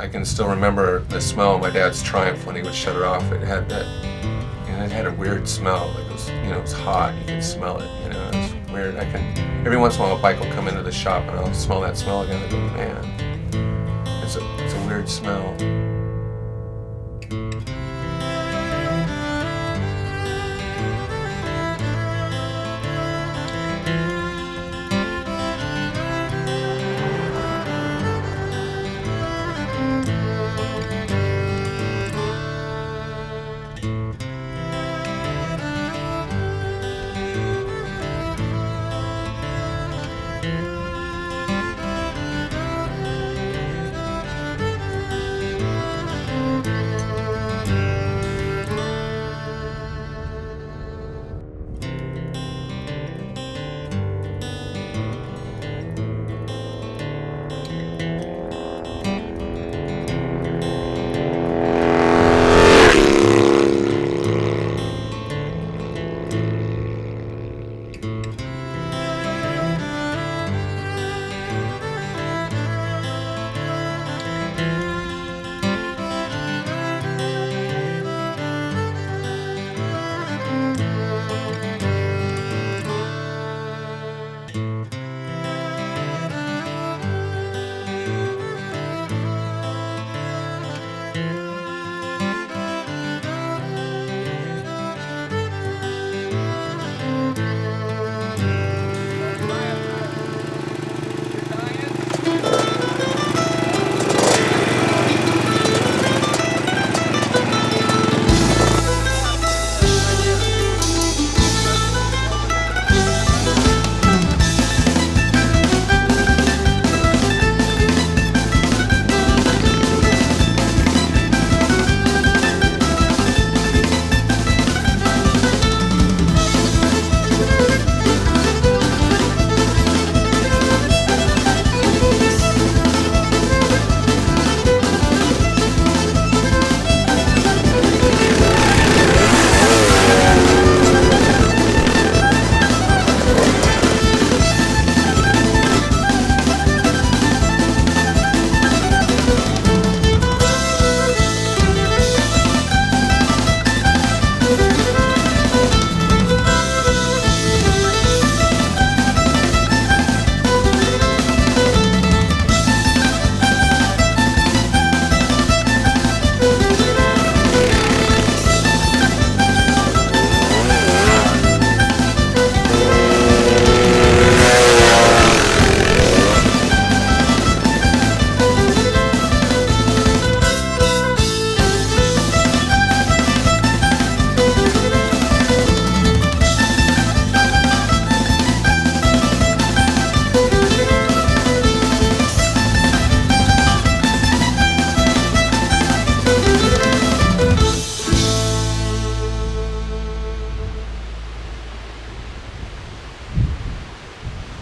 I can still remember the smell of my dad's Triumph when he would shut it off. It had that, it had a weird smell. Like it was, it was hot. You could smell it. It was weird. Every once in a while a bike will come into the shop and I'll smell that smell again and go, man, it's a weird smell.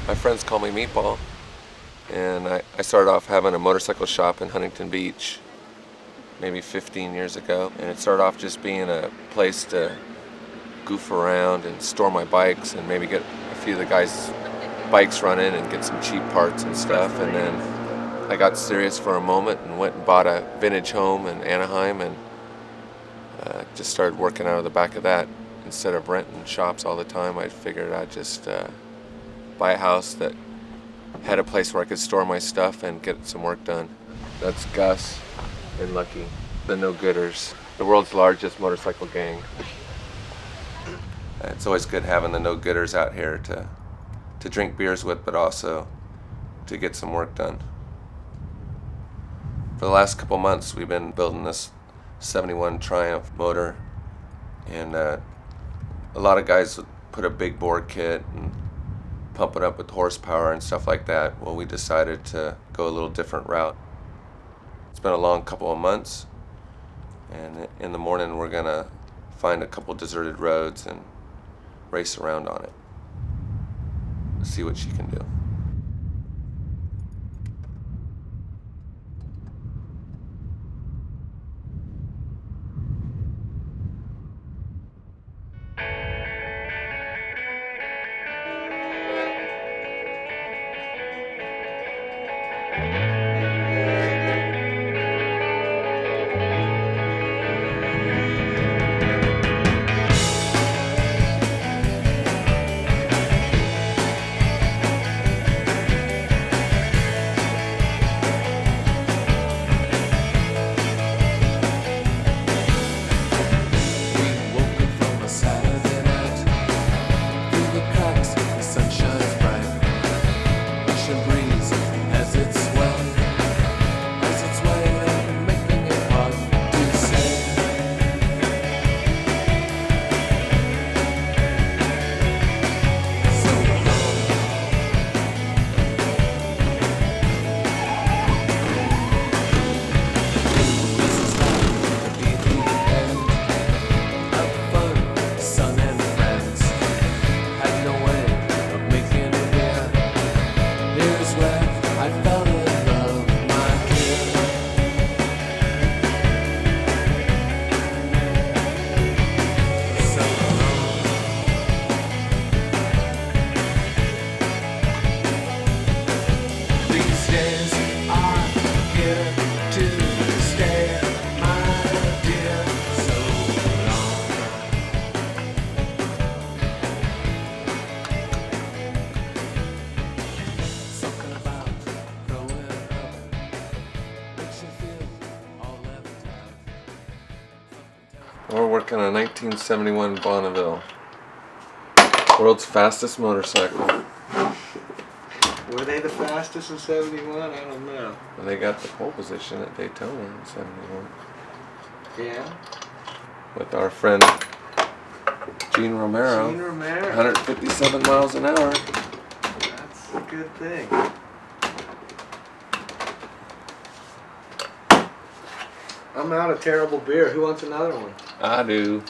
My friends call me Meatball, and I started off having a motorcycle shop in Huntington Beach maybe 15 years ago, and it started off just being a place to goof around and store my bikes and maybe get a few of the guys' bikes running and get some cheap parts and stuff. And then I got serious for a moment and went and bought a vintage home in Anaheim and just started working out of the back of that. Instead of renting shops all the time, I figured I'd just buy a house that had a place where I could store my stuff and get some work done. That's Gus and Lucky, the no-gooders, the world's largest motorcycle gang. It's always good having the no-gooders out here to drink beers with, but also to get some work done. For the last couple months, we've been building this 71 Triumph motor, and a lot of guys put a big bore kit and pump it up with horsepower and stuff like that. Well, we decided to go a little different route. It's been a long couple of months, and in the morning we're gonna find a couple deserted roads and race around on it. See what she can do. We're working on a 1971 Bonneville. World's fastest motorcycle. Were they the fastest in 71? I don't know. Well, they got the pole position at Daytona in 71. Yeah? With our friend Gene Romero. Gene Romero. 157 miles an hour. That's a good thing. I'm out of terrible beer. Who wants another one? I do.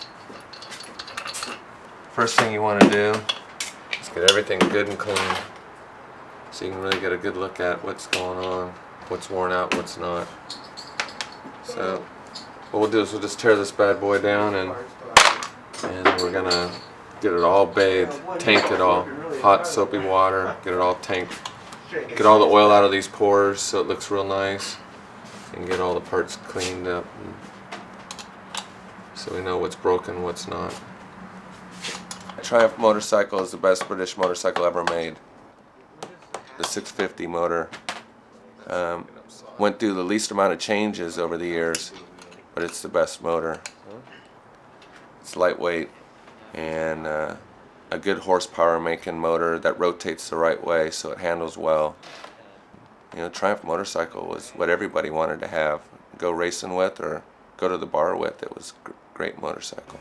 First thing you want to do is get everything good and clean, so you can really get a good look at what's going on, what's worn out, what's not. So what we'll do is we'll just tear this bad boy down, and we're gonna get it all bathed, tank it all, hot soapy water, get it all tanked, get all the oil out of these pores so it looks real nice, and get all the parts cleaned up, so we know what's broken, what's not. Triumph motorcycle is the best British motorcycle ever made. The 650 motor. Went through the least amount of changes over the years, but it's the best motor. It's lightweight and a good horsepower making motor that rotates the right way so it handles well. You know, Triumph motorcycle was what everybody wanted to have. Go racing with or go to the bar with. It was a great motorcycle.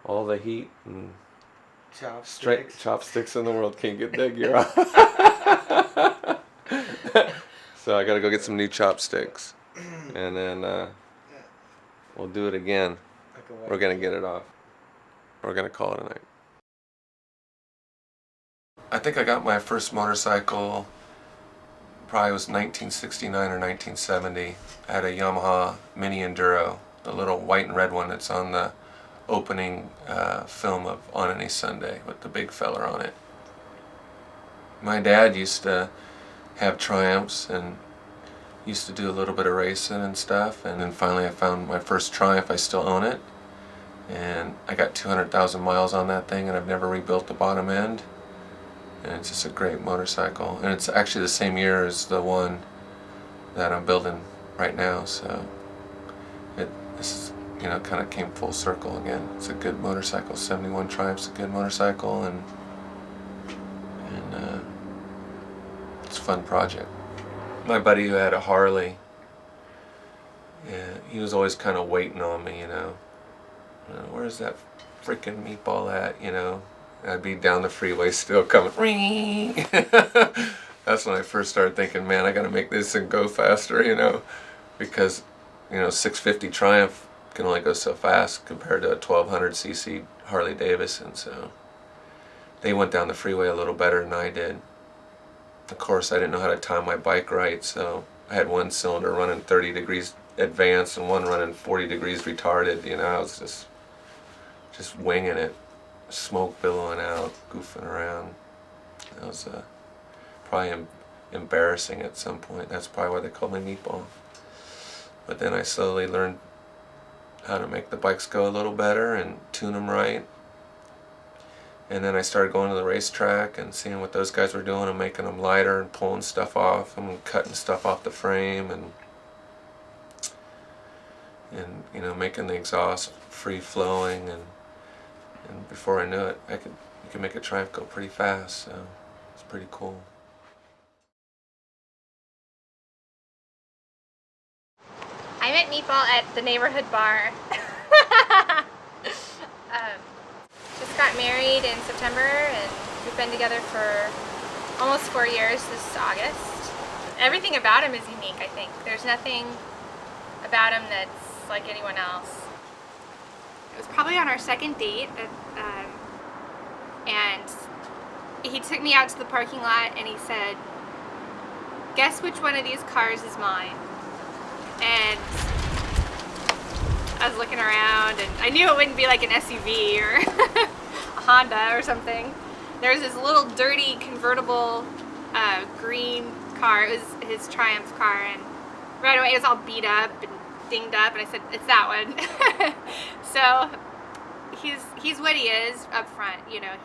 All the heat and chopsticks in the world can't get that gear off. So I gotta go get some new chopsticks, and then we'll do it again. We're gonna get it off. We're gonna call it a night. I think I got my first motorcycle probably was 1969 or 1970. I had a Yamaha Mini Enduro, the little white and red one that's on the opening film of On Any Sunday with the big feller on it. My dad used to have Triumphs and used to do a little bit of racing and stuff, and then finally I found my first Triumph. I still own it, and I got 200,000 miles on that thing, and I've never rebuilt the bottom end, and it's just a great motorcycle, and it's actually the same year as the one that I'm building right now, so this is, you know, kind of came full circle again. It's a good motorcycle. 71 Triumph's a good motorcycle, and it's a fun project. My buddy who had a Harley, he was always kind of waiting on me, you know, where's that freaking Meatball at, you know? I'd be down the freeway still coming, ring. That's when I first started thinking, man, I gotta make this thing go faster, you know, because, you know, 650 Triumph can only go so fast compared to a 1200cc Harley Davidson, so they went down the freeway a little better than I did. Of course, I didn't know how to time my bike right, so I had one cylinder running 30 degrees advanced and one running 40 degrees retarded. You know, I was just winging it, smoke billowing out, goofing around. That was probably embarrassing at some point. That's probably why they called me Meatball. But then I slowly learned how to make the bikes go a little better and tune them right. And then I started going to the racetrack and seeing what those guys were doing and making them lighter and pulling stuff off and cutting stuff off the frame and you know, making the exhaust free flowing, and before I knew it, you could make a Triumph go pretty fast. So it's pretty cool. I met Meatball at the neighborhood bar. Just got married in September, and we've been together for almost 4 years this August. Everything about him is unique, I think. There's nothing about him that's like anyone else. It was probably on our second date, and he took me out to the parking lot and he said, "Guess which one of these cars is mine?" And I was looking around and I knew it wouldn't be like an SUV or a Honda or something. There was this little dirty convertible green car. It was his Triumph car, and right away it was all beat up and dinged up, and I said, "It's that one." So he's what he is up front, you know.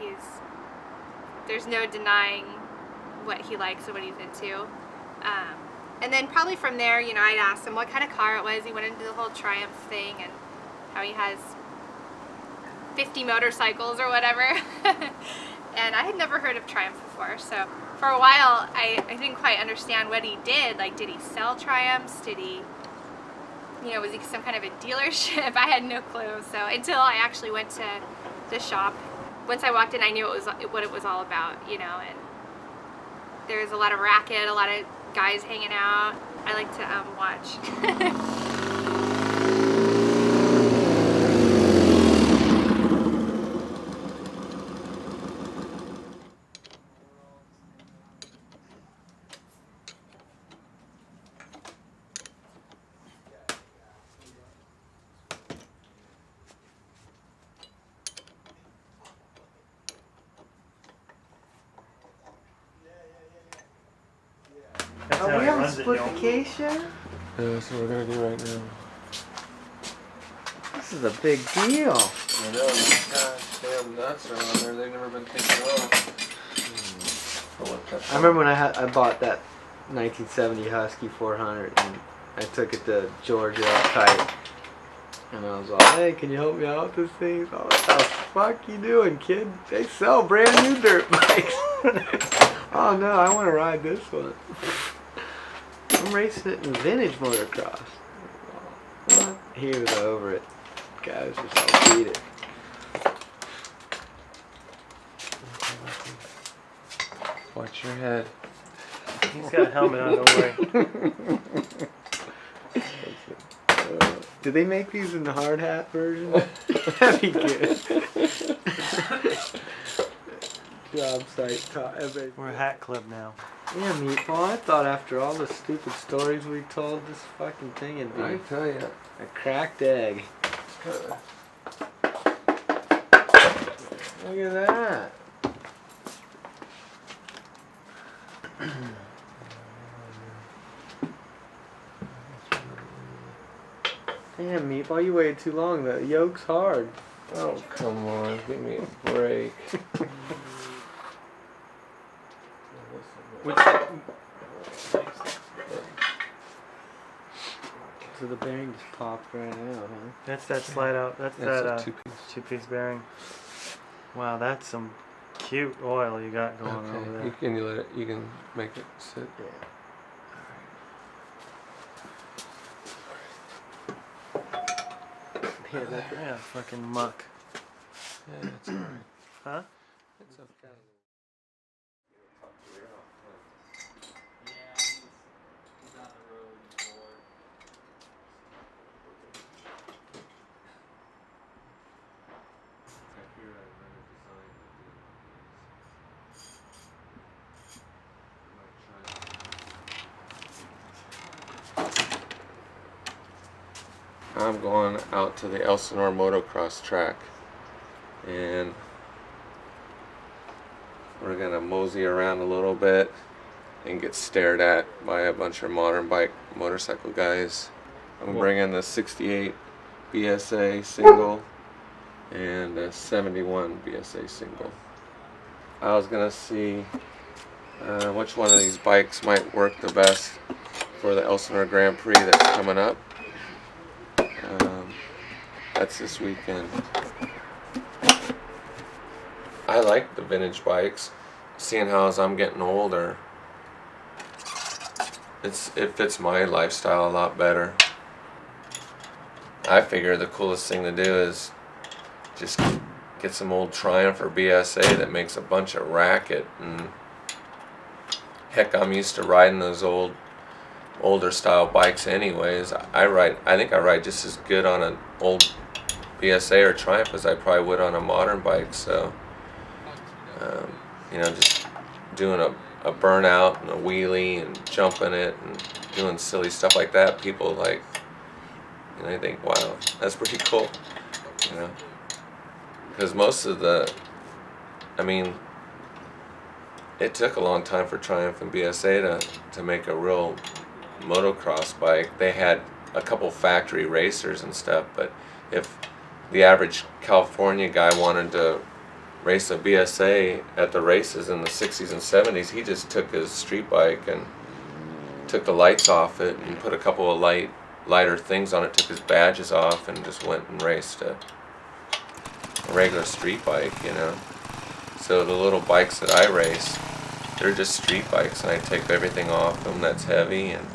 There's no denying what he likes and what he's into. And then probably from there, you know, I'd asked him what kind of car it was. He went into the whole Triumph thing and how he has 50 motorcycles or whatever. And I had never heard of Triumph before, so for a while I didn't quite understand what he did. Like, did he sell Triumphs? Did he, you know, was he some kind of a dealership? I had no clue. So until I actually went to the shop, once I walked in, I knew what it was all about, you know. And there's a lot of racket, a lot of guys hanging out. I like to watch. Are we on splification? Yeah, that's what we're gonna do right now. This is a big deal. I know, these gosh damn nuts are on there. They've never been taken off. I remember when I bought that 1970 Husky 400 and I took it to Georgia up tight. And I was like, "Hey, can you help me out with this thing?" Oh, what the fuck you doing, kid? They sell brand new dirt bikes. Oh no, I want to ride this one. I'm racing it in vintage motocross. What? He was over it. Guys just all beat it. Watch your head. He's got a helmet on, don't worry. Do they make these in the hard hat version? That'd be good. Job site top. We're a hat club now. Yeah, Meatball, I thought after all the stupid stories we told, this fucking thing would be I tell you. a cracked egg. Look at that. Damn, Meatball, you waited too long. The yoke's hard. Oh, come on. Give me a break. So the bearing just popped right out, huh? That's that slide out. That's That's that a two-piece. two-piece bearing. Wow, that's some cute oil you got going over there. You can make it sit. Yeah. Yeah, that's it. Yeah, fucking muck. Yeah, it's alright. Huh? It's okay. I'm going out to the Elsinore motocross track, and we're gonna mosey around a little bit and get stared at by a bunch of modern bike motorcycle guys. I'm bringing the 68 BSA single and a 71 BSA single. I was gonna see which one of these bikes might work the best for the Elsinore Grand Prix that's coming up. That's this weekend. I like the vintage bikes. Seeing how as I'm getting older, it fits my lifestyle a lot better. I figure the coolest thing to do is just get some old Triumph or BSA that makes a bunch of racket, and heck, I'm used to riding those older style bikes anyways. I think I ride just as good on an old BSA or Triumph as I probably would on a modern bike. So you know, just doing a burnout and a wheelie and jumping it and doing silly stuff like that, people like, and I think, wow, that's pretty cool, you know, because most of it took a long time for Triumph and BSA to make a real motocross bike. They had a couple factory racers and stuff, but if the average California guy wanted to race a BSA at the races in the 60s and 70s, he just took his street bike and took the lights off it and put a couple of lighter things on it, took his badges off, and just went and raced a regular street bike, you know. So the little bikes that I race, they're just street bikes, and I take everything off them that's heavy and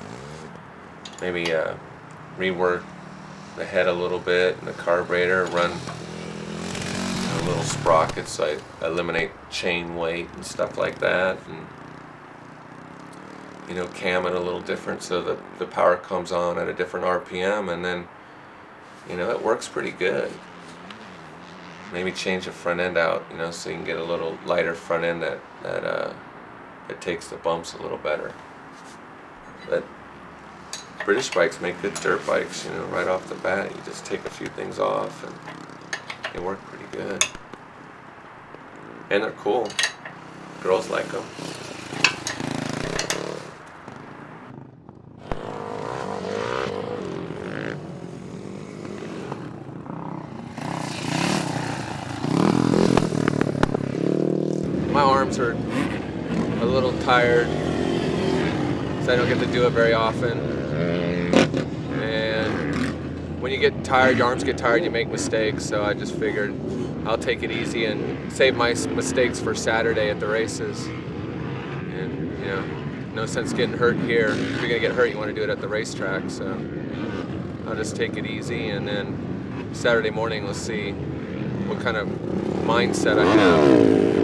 maybe rework the head a little bit and the carburetor, run little sprockets so I eliminate chain weight and stuff like that, and you know, cam it a little different so that the power comes on at a different RPM, and then, you know, it works pretty good. Maybe change the front end out, you know, so you can get a little lighter front end that it takes the bumps a little better. But British bikes make good dirt bikes, you know, right off the bat. You just take a few things off and they work pretty good. And they're cool. Girls like them. My arms are a little tired, so I don't get to do it very often. And when you get tired, your arms get tired, you make mistakes, so I just figured I'll take it easy and save my mistakes for Saturday at the races. And, you know, no sense getting hurt here. If you're gonna get hurt, you want to do it at the racetrack, so I'll just take it easy, and then Saturday morning, let's see what kind of mindset I have.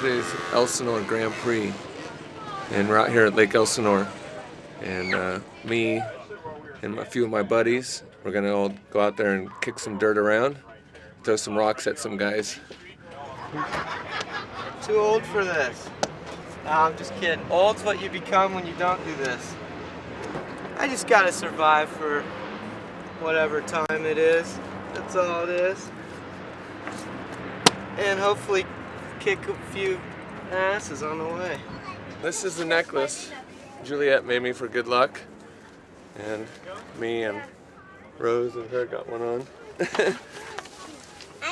Today's Elsinore Grand Prix, and we're out here at Lake Elsinore, and me and a few of my buddies, we're gonna all go out there and kick some dirt around, throw some rocks at some guys. Too old for this. No, I'm just kidding. Old's what you become when you don't do this. I just gotta survive for whatever time it is. That's all it is. And hopefully kick a few asses on the way. This is the necklace Juliet made me for good luck, and me and Rose and her got one on.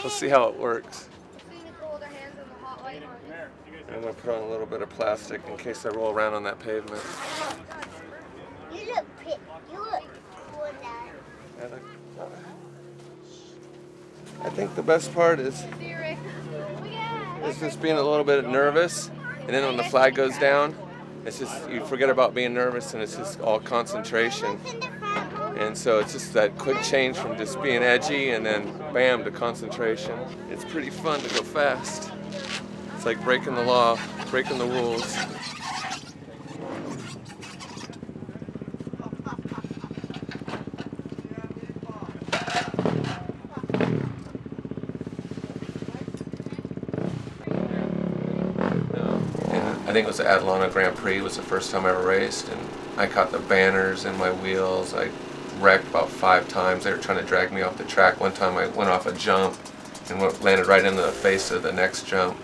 We'll see how it works. I'm gonna put on a little bit of plastic in case I roll around on that pavement. You look pretty. You look cool, Dad. I think the best part is just being a little bit nervous, and then when the flag goes down, it's just, you forget about being nervous, and it's just all concentration. And so it's just that quick change from just being edgy and then bam to concentration. It's pretty fun to go fast. It's like breaking the law, breaking the rules. I think it was the Atlanta Grand Prix was the first time I ever raced, and I caught the banners in my wheels. I wrecked about 5 times. They were trying to drag me off the track. One time I went off a jump and landed right into the face of the next jump.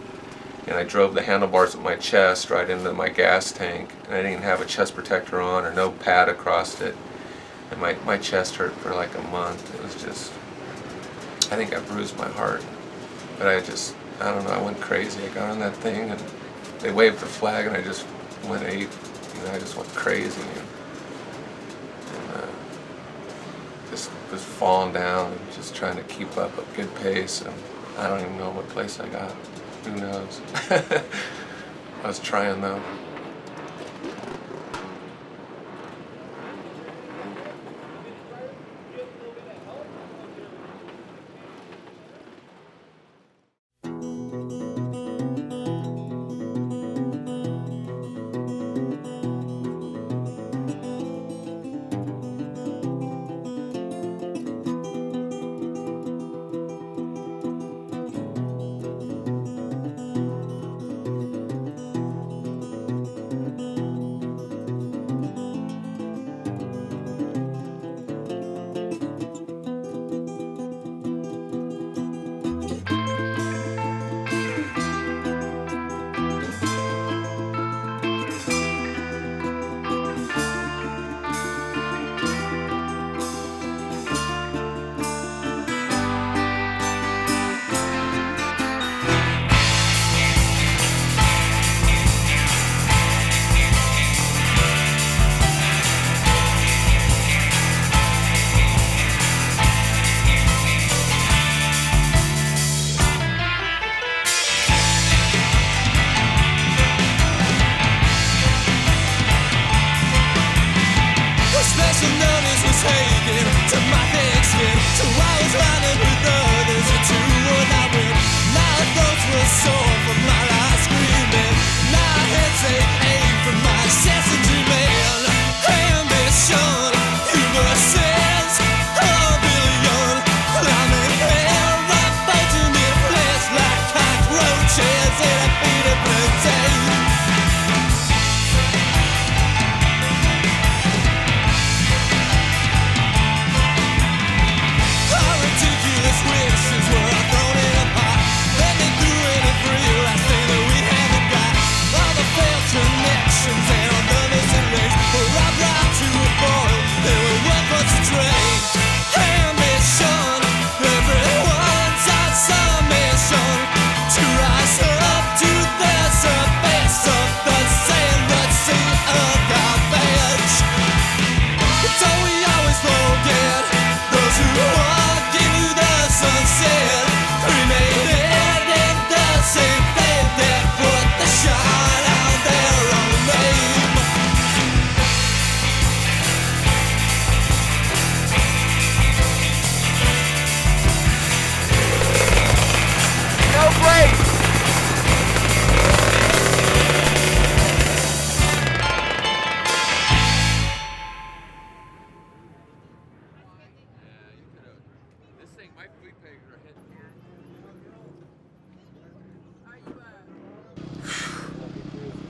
And I drove the handlebars with my chest right into my gas tank. And I didn't have a chest protector on or no pad across it. And my chest hurt for like a month. It was just, I think I bruised my heart. But I don't know, I went crazy. I got on that thing and they waved the flag and I just went ape. I just went crazy and just was falling down and just trying to keep up a good pace. And I don't even know what place I got. Who knows? I was trying though.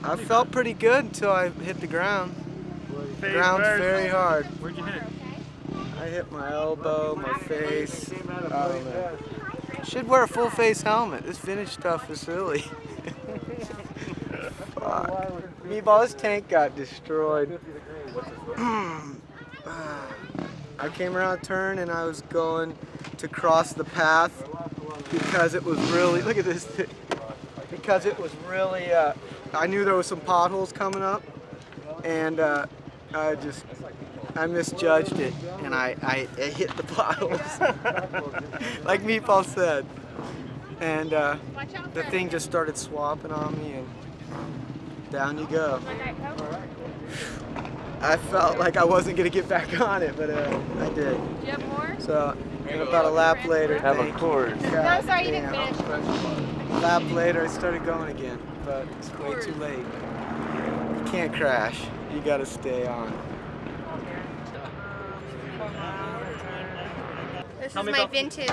I felt pretty good until I hit the ground. The ground's very hard. Where'd you hit? I hit my elbow, my face. Should wear a full face helmet. This vintage stuff is silly. Meatball, this tank got destroyed. I came around a turn and I was going to cross the path because it was really, look at this thing. Because it was really, I knew there was some potholes coming up, and I misjudged it, and I hit the potholes, like Meatball said, and the thing just started swapping on me, and down you go. I felt like I wasn't gonna get back on it, but I did. Do you have more? So about a lap later, Have a thank you. course. No, God sorry, you didn't damn. finish. A lap later, I started going again, but it's way too late. You can't crash. You gotta stay on. This is my vintage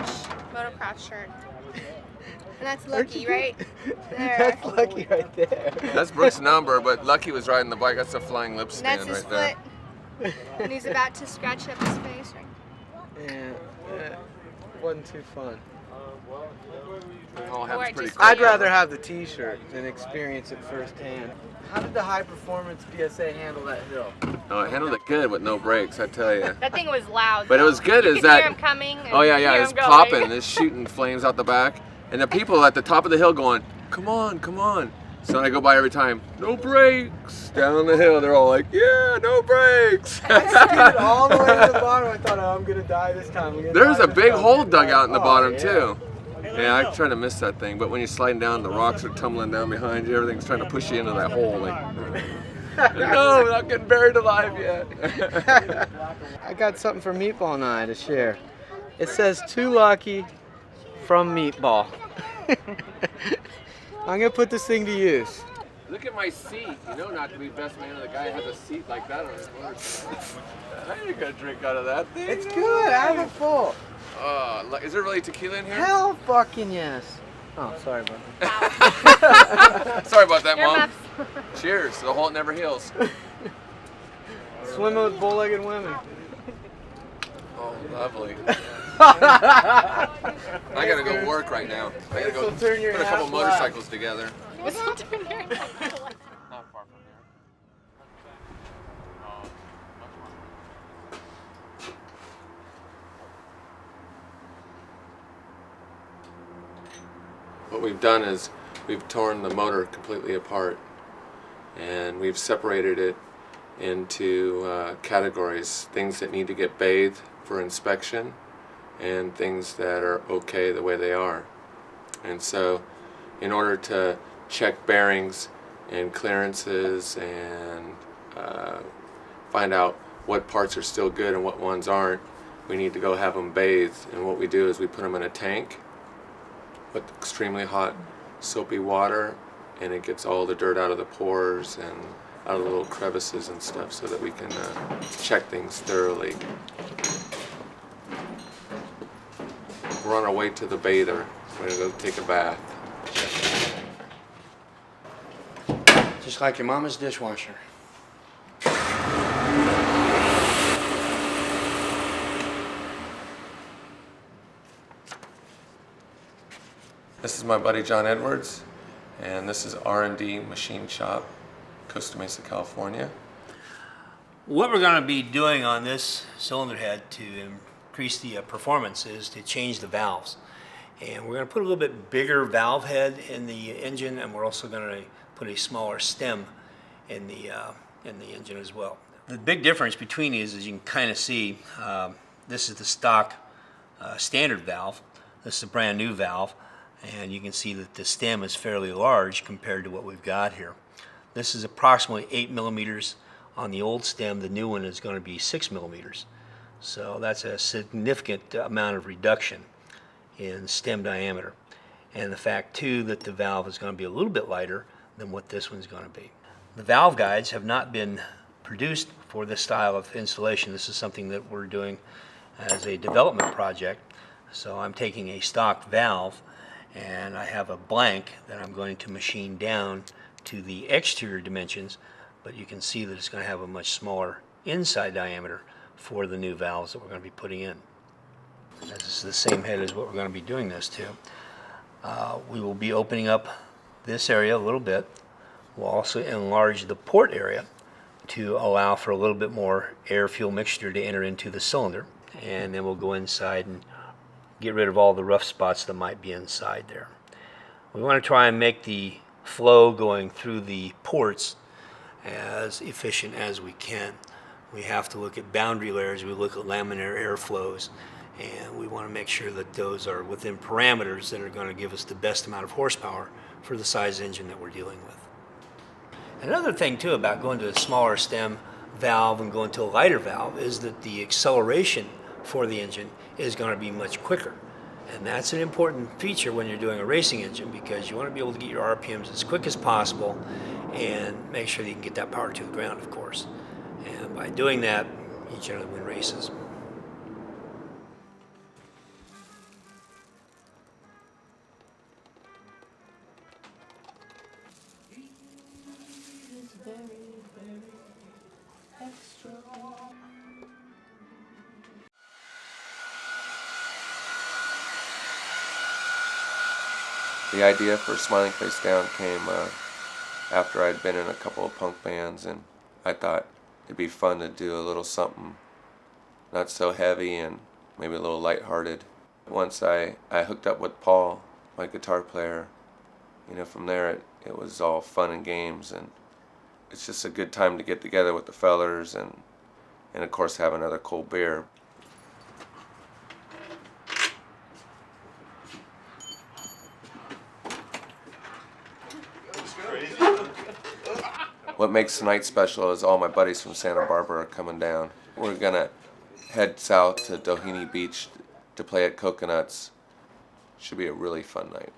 motocross shirt. And that's Lucky, right? There. That's Lucky right there. That's Brooke's number, but Lucky was riding the bike. That's a flying lip And stand that's his right foot. And he's about to scratch up his face. Yeah, wasn't too fun. there. It all happens Or pretty just- quick. I'd rather have the T-shirt than experience it firsthand. How did the high performance BSA handle that hill? No, I handled it good with no brakes, I tell you. That thing was loud. But it was good. You Is could that? hear him coming. And Oh yeah, hear yeah. It's him going. popping. It's shooting flames out the back, and the people at the top of the hill going, "Come on, come on!" So when I go by every time, no brakes down the hill. They're all like, "Yeah, no brakes." Skidded all the way to the bottom. I thought, oh, I'm gonna die this time. There's a big hole dug out in the Oh, bottom yeah. too. Yeah, I try to miss that thing, but when you're sliding down, the rocks are tumbling down behind you. Everything's trying to push you into that hole. Like, no, we're not getting buried alive yet. I got something for Meatball and I to share. It says "Too Lucky" from Meatball. I'm gonna put this thing to use. Look at my seat. You know not to be best man of the guy who has a seat like that on his motorcycle. I ain't gonna drink out of that thing. It's good. I have it full. Is there really tequila in here? Hell fucking yes. Oh, sorry about that. Sorry about that, Your Mom. muffs. Cheers. The hole never heals. Swimming with bull-legged women. Oh, lovely. I gotta go work right now. I gotta go This'll turn your put a couple half black. motorcycles together. This will turn your- Not far from here. What we've done is we've torn the motor completely apart, and we've separated it into categories: things that need to get bathed for inspection and things that are okay the way they are. And so in order to check bearings and clearances and find out what parts are still good and what ones aren't, we need to go have them bathed. And what we do is we put them in a tank with extremely hot soapy water, and it gets all the dirt out of the pores and out of the little crevices and stuff, so that we can check things thoroughly. We're on our way to the bather. We're gonna go take a bath. Just like your mama's dishwasher. This is my buddy John Edwards, and this is R&D Machine Shop, Costa Mesa, California. What we're going to be doing on this cylinder head to increase the performance is to change the valves. And we're going to put a little bit bigger valve head in the engine, and we're also going to put a smaller stem in the engine as well. The big difference between these, as you can kind of see, this is the stock standard valve. This is a brand new valve, and you can see that the stem is fairly large compared to what we've got here. This is approximately 8 millimeters on the old stem. The new one is going to be 6 millimeters. So that's a significant amount of reduction in stem diameter. And the fact too that the valve is going to be a little bit lighter than what this one's going to be. The valve guides have not been produced for this style of installation. This is something that we're doing as a development project. So I'm taking a stock valve, and I have a blank that I'm going to machine down to the exterior dimensions, but you can see that it's going to have a much smaller inside diameter for the new valves that we're going to be putting in. This is the same head as what we're going to be doing this to. We will be opening up this area a little bit. We'll also enlarge the port area to allow for a little bit more air-fuel mixture to enter into the cylinder, and then we'll go inside and get rid of all the rough spots that might be inside there. We want to try and make the flow going through the ports as efficient as we can. We have to look at boundary layers, we look at laminar airflows, and we want to make sure that those are within parameters that are going to give us the best amount of horsepower for the size engine that we're dealing with. Another thing too about going to a smaller stem valve and go into a lighter valve is that the acceleration for the engine is going to be much quicker. And that's an important feature when you're doing a racing engine, because you want to be able to get your RPMs as quick as possible and make sure that you can get that power to the ground, of course. And by doing that, you generally win races. The idea for Smiling Face Down came after I'd been in a couple of punk bands, and I thought it'd be fun to do a little something not so heavy and maybe a little lighthearted. Once I hooked up with Paul, my guitar player, from there it was all fun and games, and it's just a good time to get together with the fellers and of course have another cold beer. What makes tonight special is all my buddies from Santa Barbara are coming down. We're gonna head south to Doheny Beach to play at Coconuts. Should be a really fun night.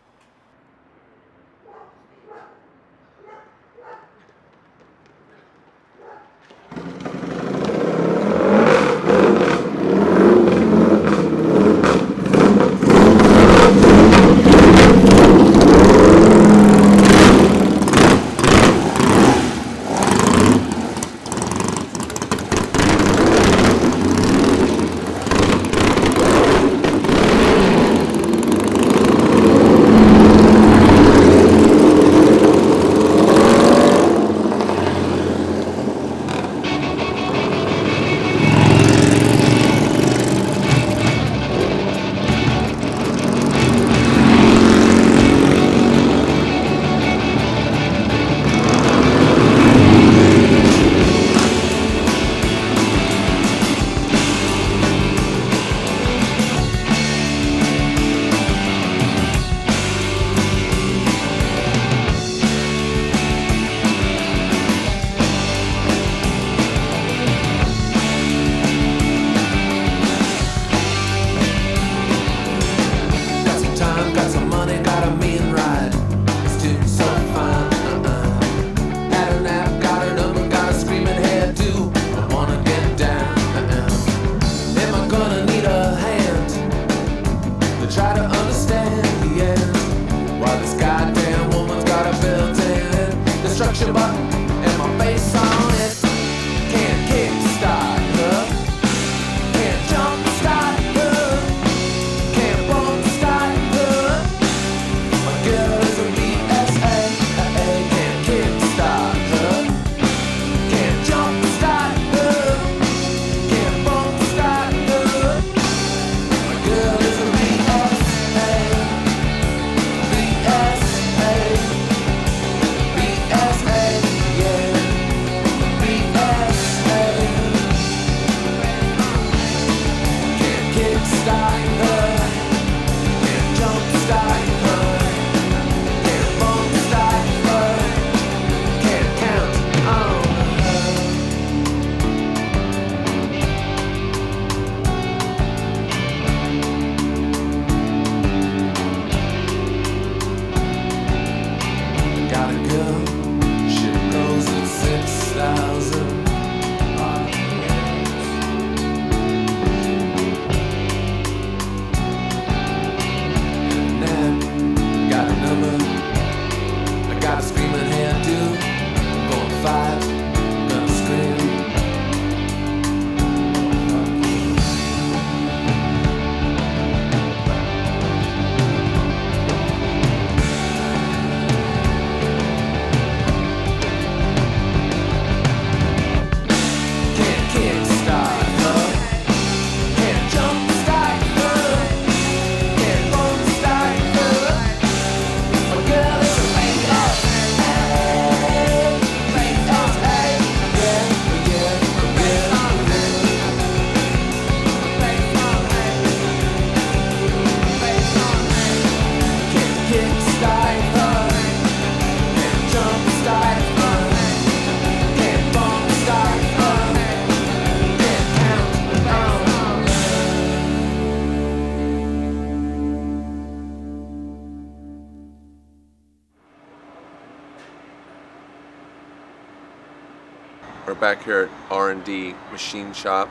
back here at R&D Machine Shop,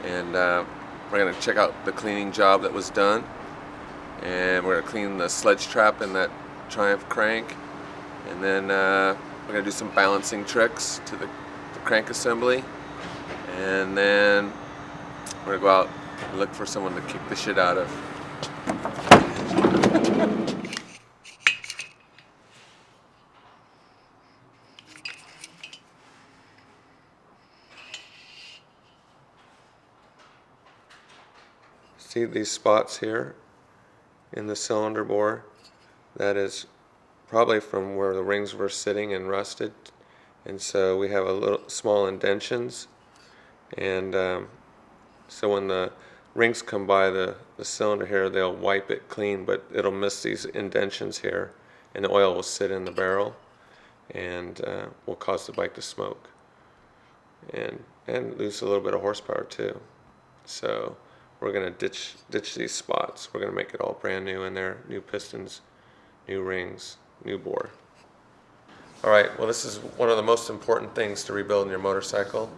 and we're going to check out the cleaning job that was done, and we're going to clean the sledge trap in that Triumph crank, and then we're going to do some balancing tricks to the crank assembly, and then we're going to go out and look for someone to kick the shit out of. See these spots here in the cylinder bore? That is probably from where the rings were sitting and rusted, and so we have a little small indentions, and so when the rings come by the cylinder here, they'll wipe it clean, but it'll miss these indentions here, and the oil will sit in the barrel and will cause the bike to smoke and lose a little bit of horsepower too. So we're going to ditch these spots. We're going to make it all brand new in there. New pistons, new rings, new bore. Alright, well, this is one of the most important things to rebuild in your motorcycle,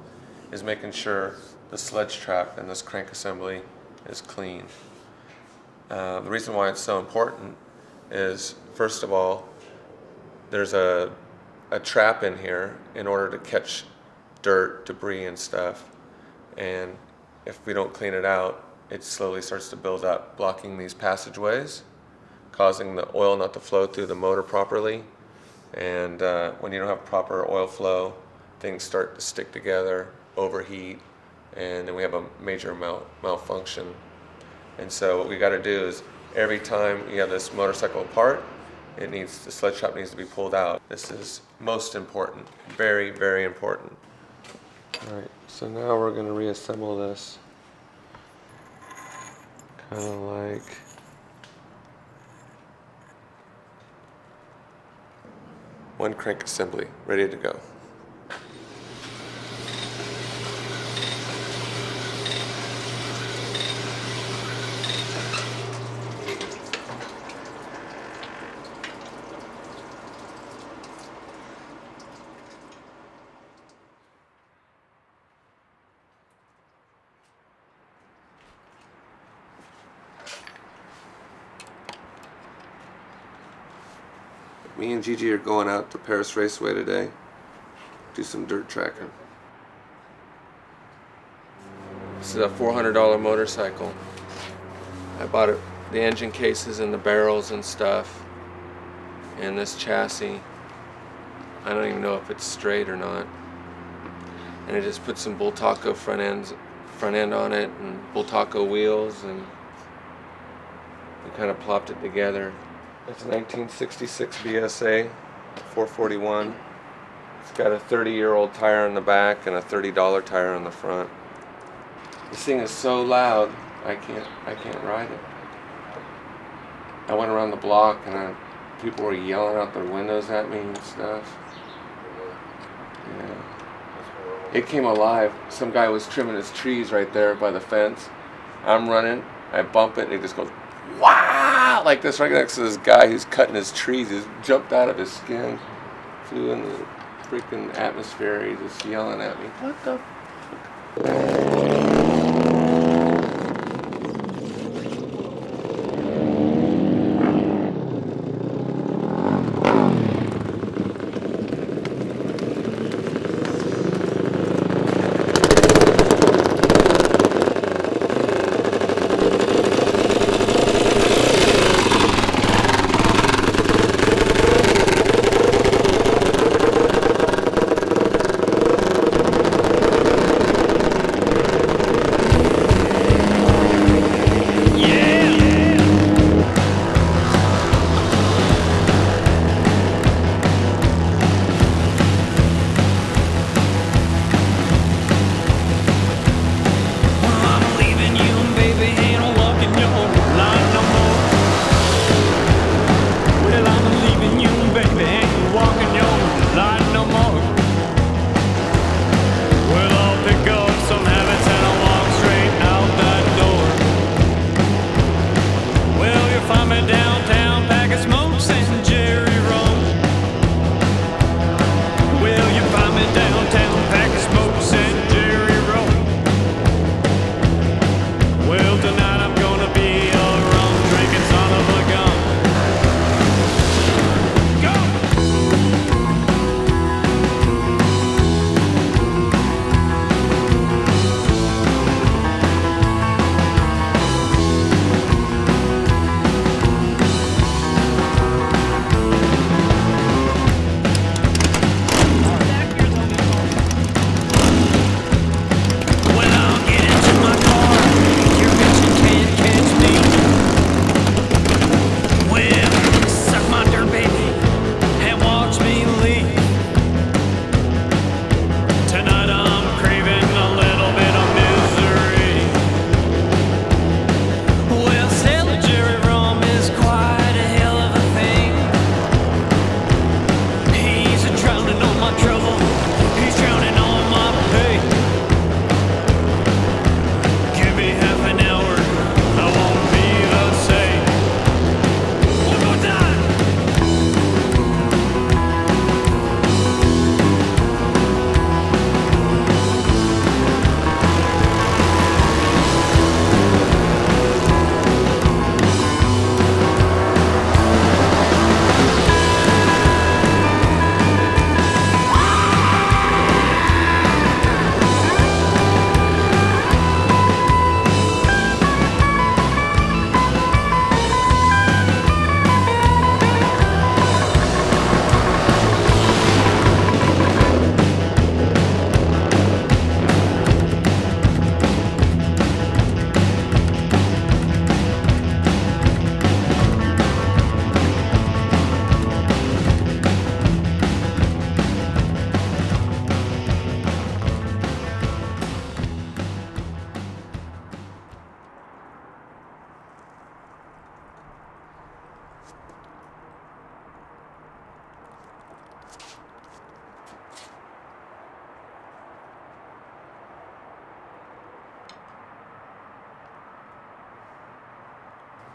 is making sure the sledge trap and this crank assembly is clean. The reason why it's so important is, first of all, there's a trap in here in order to catch dirt, debris, and stuff, and if we don't clean it out, it slowly starts to build up, blocking these passageways, causing the oil not to flow through the motor properly. And when you don't have proper oil flow, things start to stick together, overheat, and then we have a major malfunction. And so what we got to do is, every time you have this motorcycle apart, the sledge trap needs to be pulled out. This is most important, very, very important. All right, so now we're going to reassemble this. Kind of like one crank assembly, ready to go. Me and Gigi are going out to Paris Raceway today, do some dirt tracking. This is a $400 motorcycle. I bought it, the engine cases and the barrels and stuff, and this chassis. I don't even know if it's straight or not. And I just put some Bull Taco front end on it, and Bull Taco wheels, and we kind of plopped it together. It's a 1966 BSA 441. It's got a 30-year-old tire on the back and a $30 tire on the front. This thing is so loud, I can't ride it. I went around the block and people were yelling out their windows at me and stuff. Yeah. It came alive. Some guy was trimming his trees right there by the fence. I'm running, I bump it, and it just goes, wow, like this, right next to this guy who's cutting his trees. He jumped out of his skin, flew in the freaking atmosphere. He's just yelling at me. What the fuck?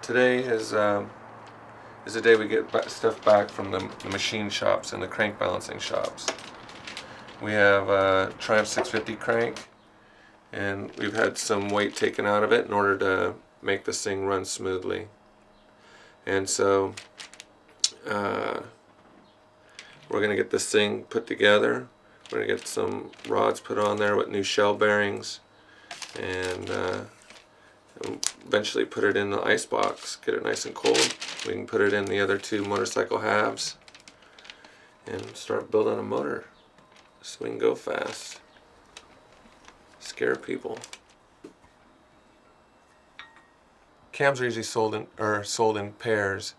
Today is the day we get stuff back from the machine shops and the crank balancing shops. We have a Triumph 650 crank, and we've had some weight taken out of it in order to make this thing run smoothly. And so we're going to get this thing put together. We're going to get some rods put on there with new shell bearings, and eventually put it in the ice box, get it nice and cold. We can put it in the other two motorcycle halves and start building a motor so we can go fast, scare people. Cams are usually sold in pairs,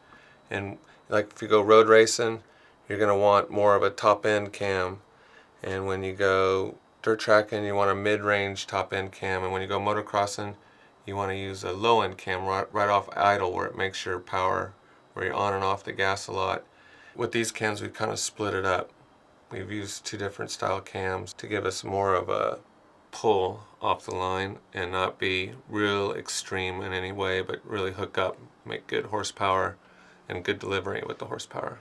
and like if you go road racing, you're going to want more of a top end cam, and when you go dirt tracking, you want a mid-range top end cam, and when you go motocrossing, you want to use a low end cam right off idle, where it makes your power, where you're on and off the gas a lot. With these cams, we've kind of split it up. We've used two different style cams to give us more of a pull off the line and not be real extreme in any way, but really hook up, make good horsepower and good delivery with the horsepower.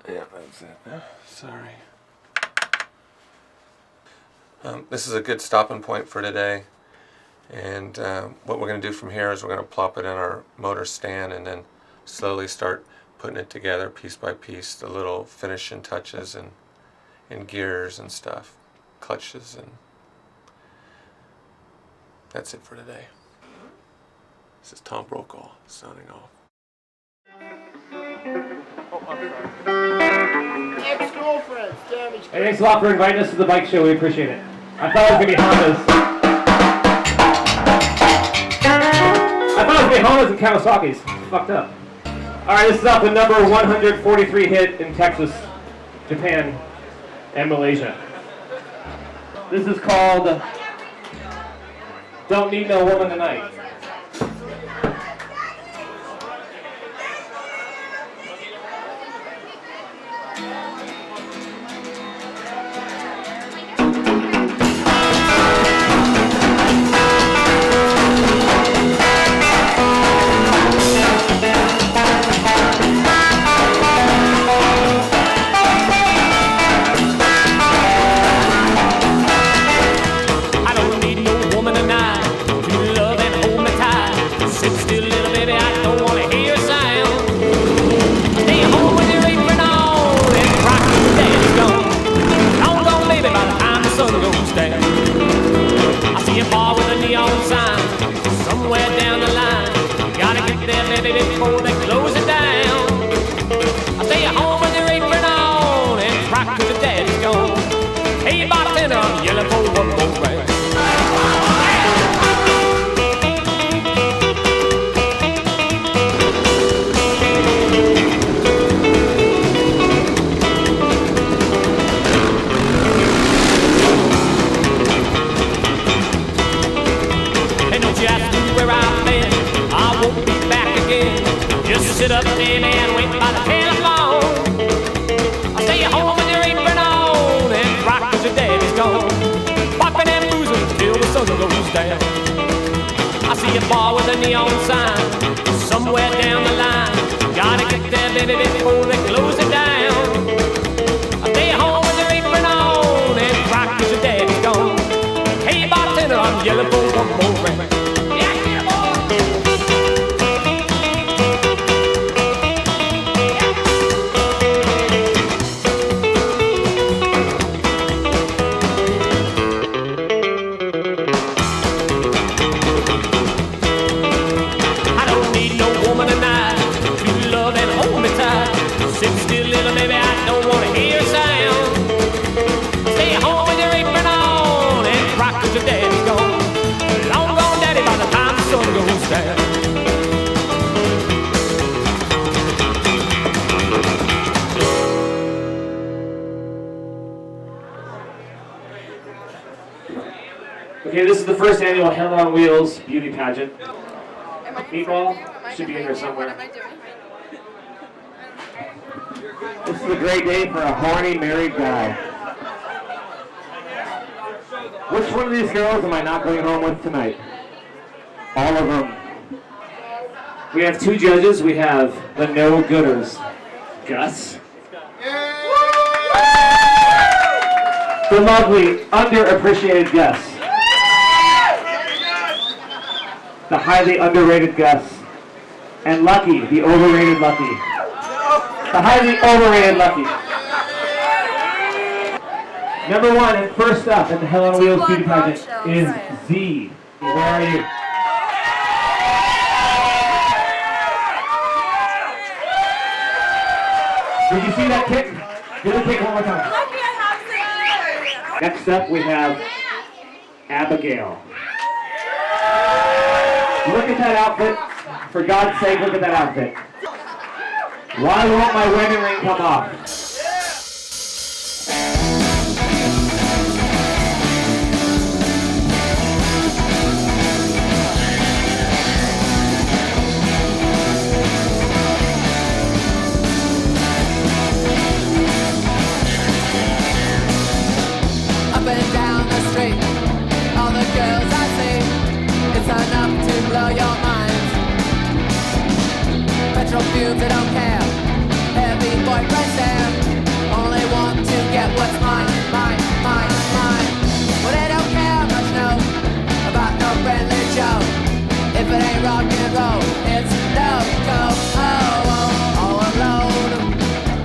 Yeah, that's it. Sorry. This is a good stopping point for today, and what we're going to do from here is we're going to plop it in our motor stand and then slowly start putting it together piece by piece, the little finishing touches and gears and stuff, clutches, and that's it for today. This is Tom Brokaw signing off. Ex-girlfriends, damaged. Hey, thanks a lot for inviting us to the bike show. We appreciate it. I thought it was going to be Hondas. I thought it was going to be Hondas and Kawasaki's. Fucked up. Alright, this is off the number 143 hit in Texas, Japan, and Malaysia. This is called Don't Need No Woman Tonight. Sit up, baby, and wait by the telephone. I stay home with your apron on and rock 'cause your daddy's gone. Popping and boozing till the sun goes down. I see a bar with a neon sign somewhere down the line. Gotta get there, baby, before they close it down. I stay home with your apron on and rock 'cause your daddy's gone. Hey, bartender, I'm yelling for one more round. Okay, this is the first annual Hell on Wheels beauty pageant. Am I in Meatball front of you? Am I should be in behind here you? What somewhere. am I doing? This is a great day for a horny married guy. Which one of these girls am I not going home with tonight? All of them. We have two judges. We have the no-gooders. Gus. The lovely, underappreciated Gus. The highly underrated Gus. And Lucky, the overrated Lucky. The highly overrated Lucky. Number one and first up in the Hell on Wheels beauty pageant is Z. Where are you? Did you see that kick? Do the kick one more time. Next up we have Abigail. Look at that outfit. For God's sake, look at that outfit. Why won't my wedding ring come off? Up and down the street, all the girls I see, it's enough to blow your mind. Petrol fumes, they don't care. Heavy boyfriends there, only want to get what's mine, mine, mine, mine. Well, they don't care much, no, about no friendly Joe. If it ain't rock and roll, it's no go. Oh, oh, all alone,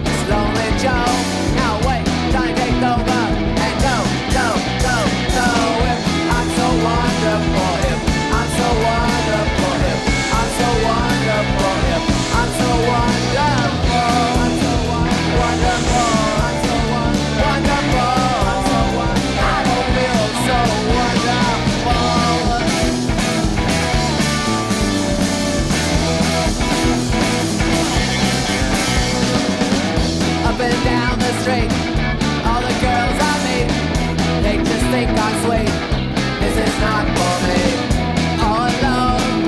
it's lonely Joe. Now wait, trying to take over and go, go, go, go. If I'm so wonderful, if I'm so wonderful, if I'm so wonderful, if I'm so wonderful, I'm so wonderful, I'm so wonderful, I'm so wonderful. I don't feel so wonderful. Up and down the street, all the girls I meet, they just think I'm sweet. This is not for me. All alone,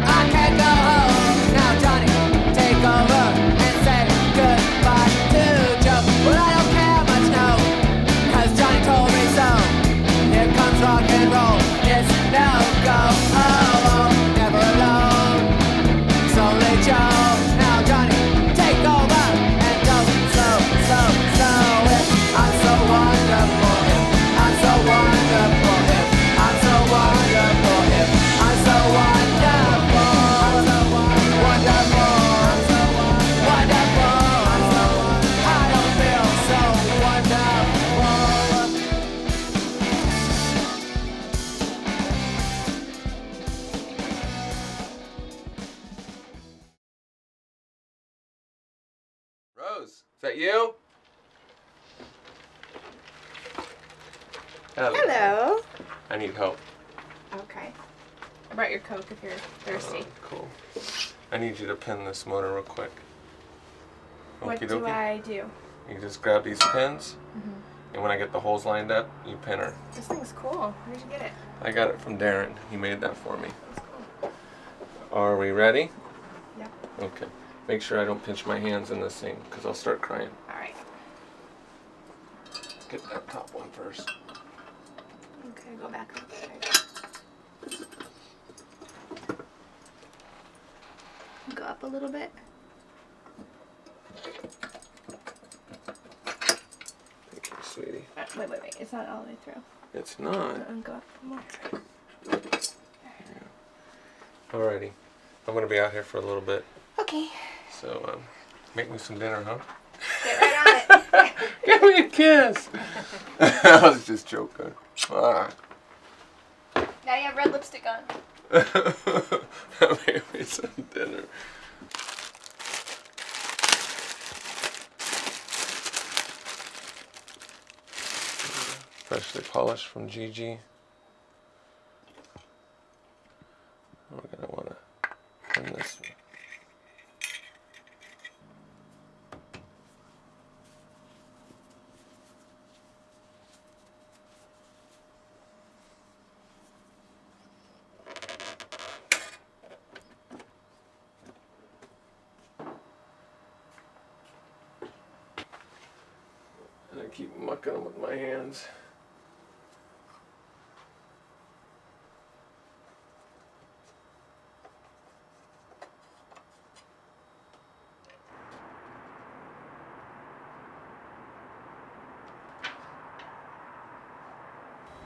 I can't go home. Now Johnny, take over and say goodbye to Joe. Well, I don't care much, no, 'cause Johnny told me so. Here comes rock and roll, it's no go. Oh, oh, never alone, it's only Joe. Now Johnny, take over and go slow, slow, slow. If I'm so wonderful, if I'm so wonderful, if I'm so wonderful, if I'm so wonderful, I'm so wonderful, I'm so wonderful, I'm so I don't feel so wonderful. Rose, is that you? Hello. I need help. Okay. I brought your Coke if you're thirsty. Cool. I need you to pin this motor real quick. What Okie do dokie. I do? You just grab these pins, and when I get the holes lined up, you pin her. This thing's cool. Where did you get it? I got it from Darren. He made that for me. That's cool. Are we ready? Yep. Okay. Make sure I don't pinch my hands in this thing, because I'll start crying. All right. Get that top one first. Okay, go back up there. Go up a little bit. Thank you, sweetie. Wait. It's not all the way through. It's not. Go up more. Alrighty. I'm going to be out here for a little bit. Okay. So, make me some dinner, huh? Get right on it. Give me a kiss! I was just joking. Ah. Now you have red lipstick on. Make me some dinner. Freshly polished from Gigi. We're going to want to pin this one. I keep mucking them with my hands.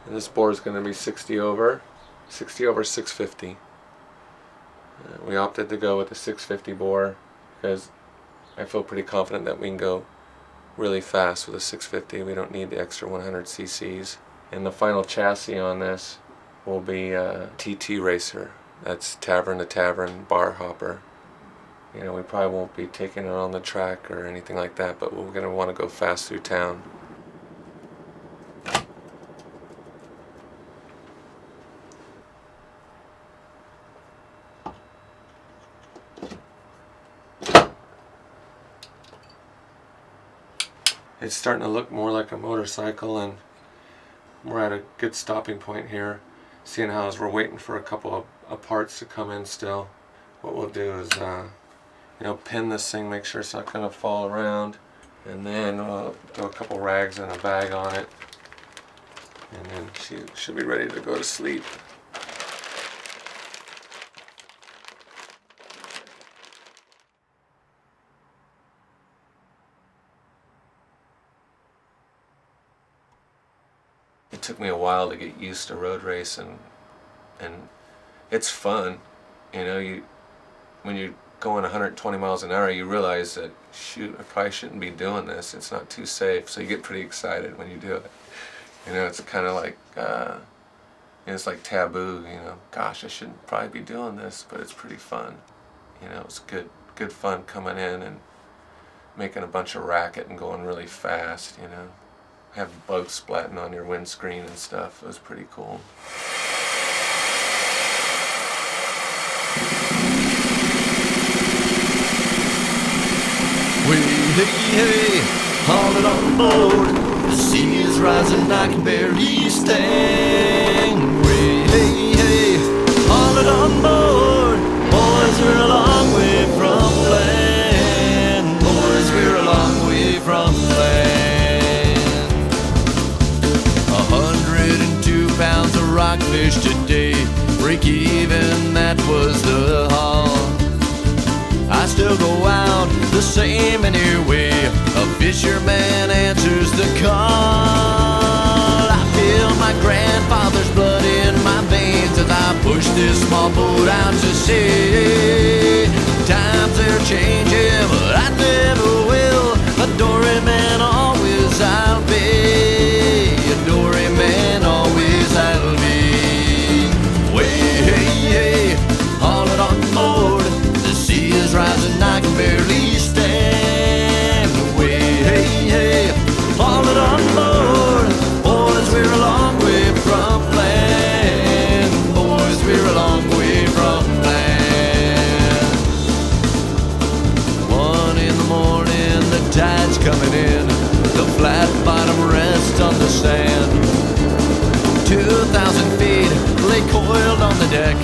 And this bore is going to be 60 over 650. We opted to go with the 650 bore because I feel pretty confident that we can go really fast with a 650. We don't need the extra 100 cc's. And the final chassis on this will be a TT Racer. That's tavern to tavern bar hopper. You know, we probably won't be taking it on the track or anything like that, but we're going to want to go fast through town. It's starting to look more like a motorcycle, and we're at a good stopping point here. Seeing how as we're waiting for a couple of parts to come in still, what we'll do is you know, pin this thing, make sure it's not going to fall around, and then we'll throw a couple rags and a bag on it, and then she should be ready to go to sleep. It took me a while to get used to road racing, and it's fun. You know, when you're going 120 miles an hour, you realize that, shoot, I probably shouldn't be doing this. It's not too safe. So you get pretty excited when you do it. You know, it's kind of like, it's like taboo, you know. Gosh, I shouldn't probably be doing this, but it's pretty fun. You know, it's good fun coming in and making a bunch of racket and going really fast, you know. Have boats splatting on your windscreen and stuff. It was pretty cool. Hey, hey, haul it on board. The sea is rising, I can barely stand. Hey, hey, haul it on board. Boys, we're a long way from land. Boys, we're a long way from land. 102 pounds of rockfish today. Break even, that was the haul. I still go out the same anyway. A fisherman answers the call. I feel my grandfather's blood in my veins as I push this small boat out to sea. Times are changing, but I never will. A doryman always I'll be. A doryman always I'll be. Way, hey, hey, haul it on board. The sea is rising, I can barely stand. Way, hey, hey, haul it on board. Boys, we're a long way from land. Boys, we're a long way from land. 1 in the morning, the tide's coming in. The flat bottom rests on the sand. 2,000 feet lay coiled on the deck.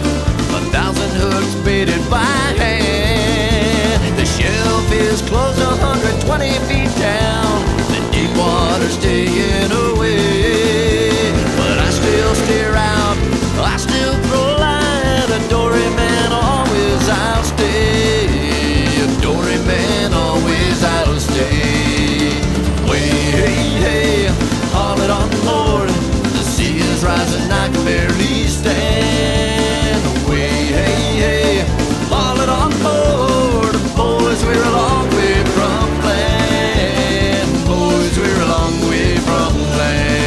1,000 hooks baited by hand. The shelf is close 120 feet down. The deep water's staying away. But I still steer out, I still throw line. A doryman always I'll stay. A doryman always I'll stay. Way, hey, hey, haul it on board. The sea is rising, I can barely stand. Way, hey, hey, haul it on board. Boys, we're a long way from land. Boys, we're a long way from land.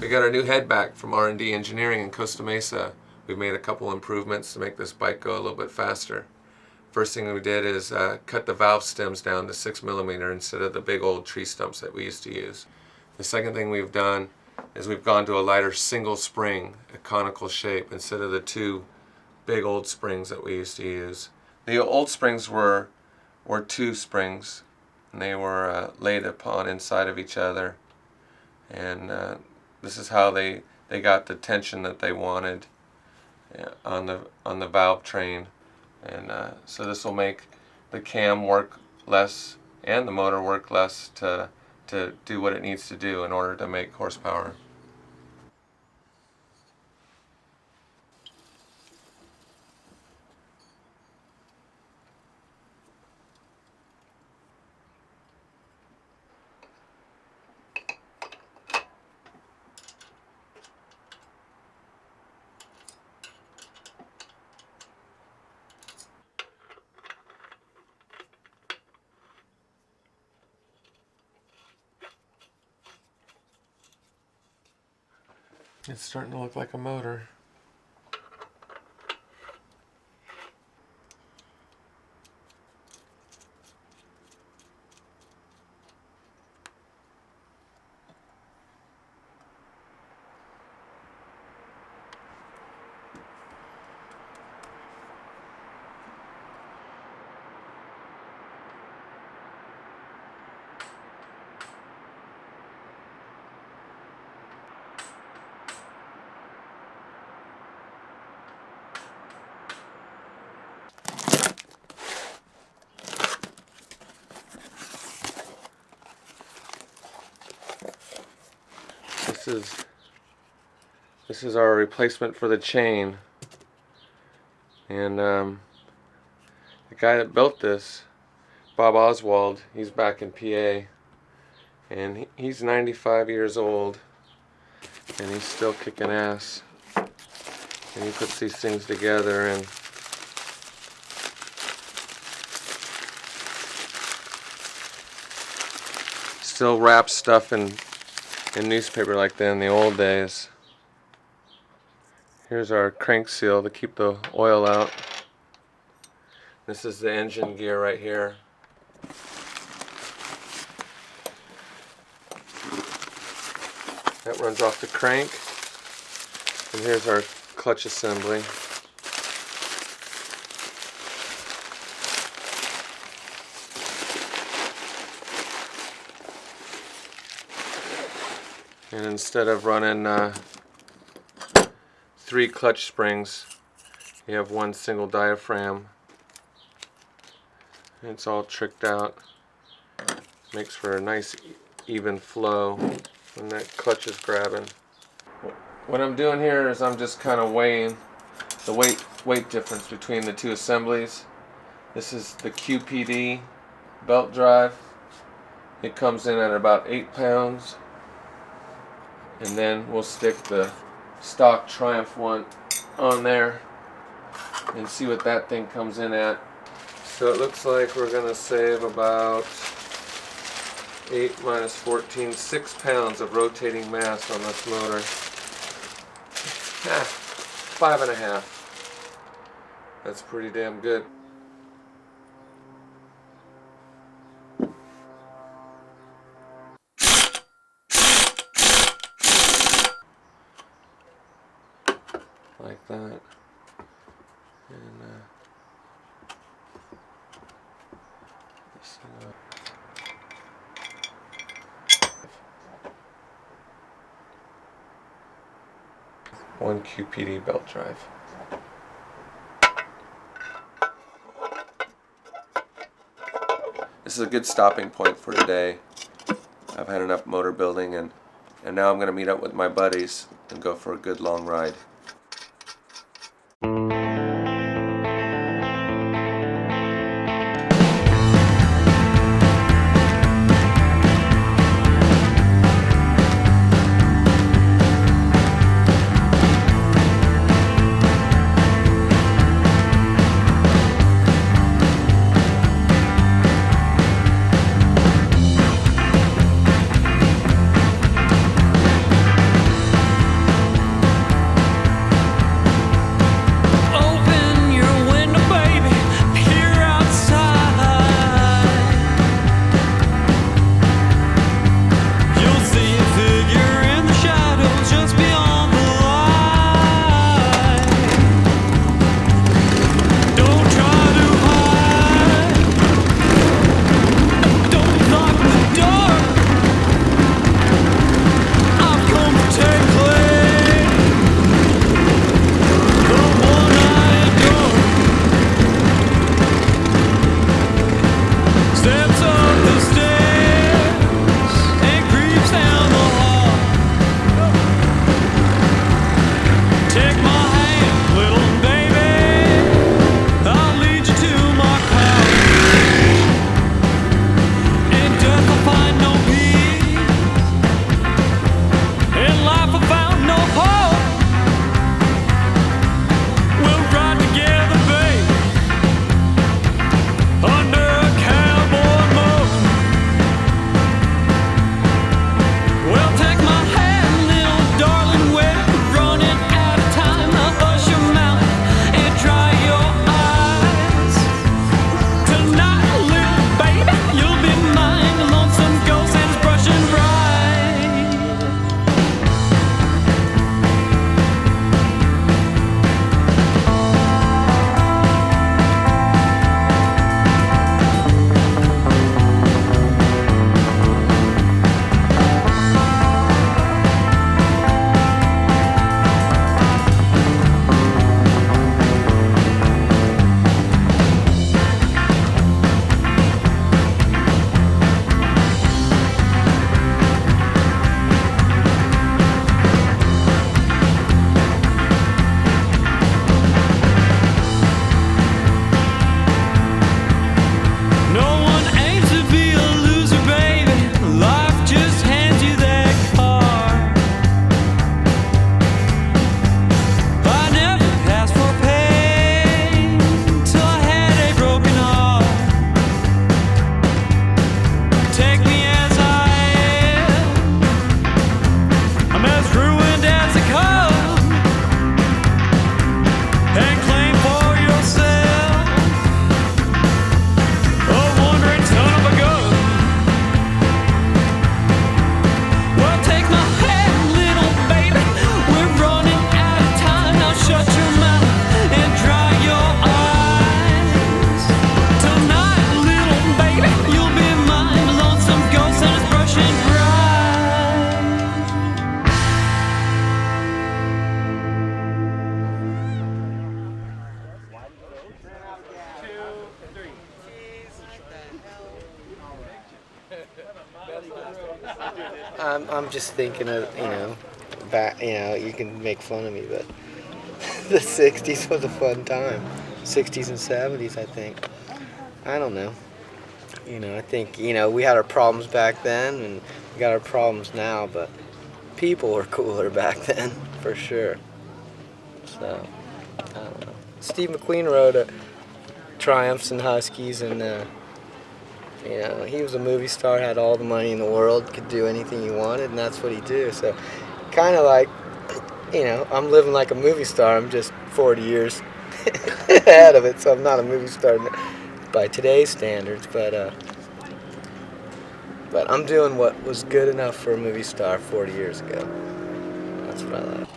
We got our new head back from R&D Engineering in Costa Mesa. we've made a couple improvements to make this bike go a little bit faster. First thing we did is cut the valve stems down to 6mm instead of the big old tree stumps that we used to use. The second thing we've done is we've gone to a lighter single spring, a conical shape, instead of the two big old springs that we used to use. The old springs were two springs, and they were laid upon inside of each other, and this is how they got the tension that they wanted on the valve train. And so this will make the cam work less and the motor work less to do what it needs to do in order to make horsepower. It's starting to look like a motor. This is our replacement for the chain, and the guy that built this, Bob Oswald, he's back in PA, and he's 95 years old, and he's still kicking ass, and he puts these things together, and still wraps stuff in newspaper like that in the old days. Here's our crank seal to keep the oil out. This is the engine gear right here. That runs off the crank. And here's our clutch assembly. And instead of running 3 clutch springs, you have one single diaphragm. It's all tricked out. Makes for a nice even flow when that clutch is grabbing. What I'm doing here is I'm just kind of weighing the weight difference between the two assemblies. This is the QPD belt drive. It comes in at about 8 pounds. And then we'll stick the stock Triumph one on there and see what that thing comes in at. So it looks like we're going to save about 8 minus 14, 6 pounds of rotating mass on this motor. 5.5. That's pretty damn good. Like that, and one QPD belt drive. This is a good stopping point for today. I've had enough motor building, and now I'm going to meet up with my buddies and go for a good long ride. I'm just thinking of, back, you can make fun of me, but the 60s was a fun time. 60s and 70s, I think. I don't know. I think, we had our problems back then, and we got our problems now, but people were cooler back then, for sure. So, I don't know. Steve McQueen rode Triumphs and Huskies, and, he was a movie star, had all the money in the world, could do anything he wanted, and that's what he do. So, kind of like, I'm living like a movie star. I'm just 40 years ahead of it, so I'm not a movie star by today's standards, but I'm doing what was good enough for a movie star 40 years ago. That's what I like.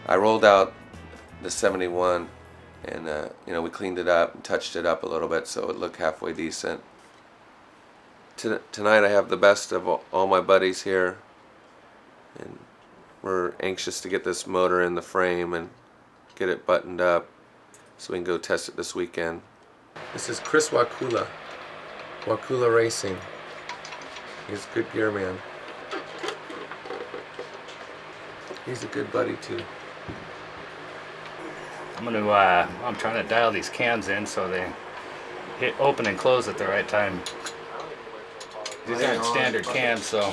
I rolled out the 71 and we cleaned it up and touched it up a little bit so it looked halfway decent. Tonight I have the best of all my buddies here, and we're anxious to get this motor in the frame and get it buttoned up so we can go test it this weekend. This is Chris Wakula Racing. He's a good gear man. He's a good buddy too. I'm trying to dial these cans in so they hit open and close at the right time. These aren't standard cans, so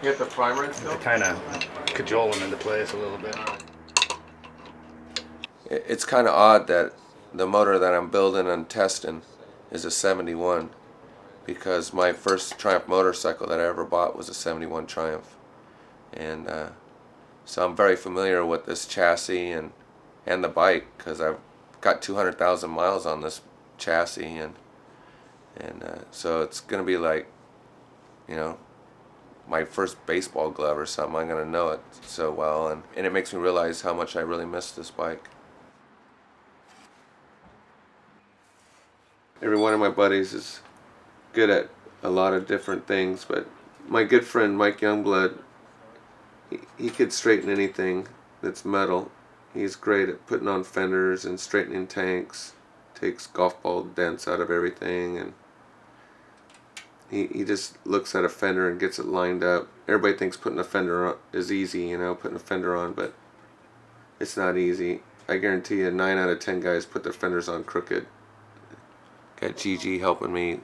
you get the primer and stuff? to kind of cajole them into place a little bit. It's kind of odd that the motor that I'm building and testing is a 71, because my first Triumph motorcycle that I ever bought was a 71 Triumph, and so I'm very familiar with this chassis and the bike, because I've got 200,000 miles on this chassis, and so it's gonna be like, my first baseball glove or something. I'm gonna know it so well, and it makes me realize how much I really miss this bike. Every one of my buddies is good at a lot of different things, but my good friend Mike Youngblood, he could straighten anything that's metal. He's great at putting on fenders and straightening tanks, takes golf ball dents out of everything, and he just looks at a fender and gets it lined up. Everybody thinks putting a fender on is easy, putting a fender on, but it's not easy. I guarantee you 9 out of 10 guys put their fenders on crooked. Got Gigi helping me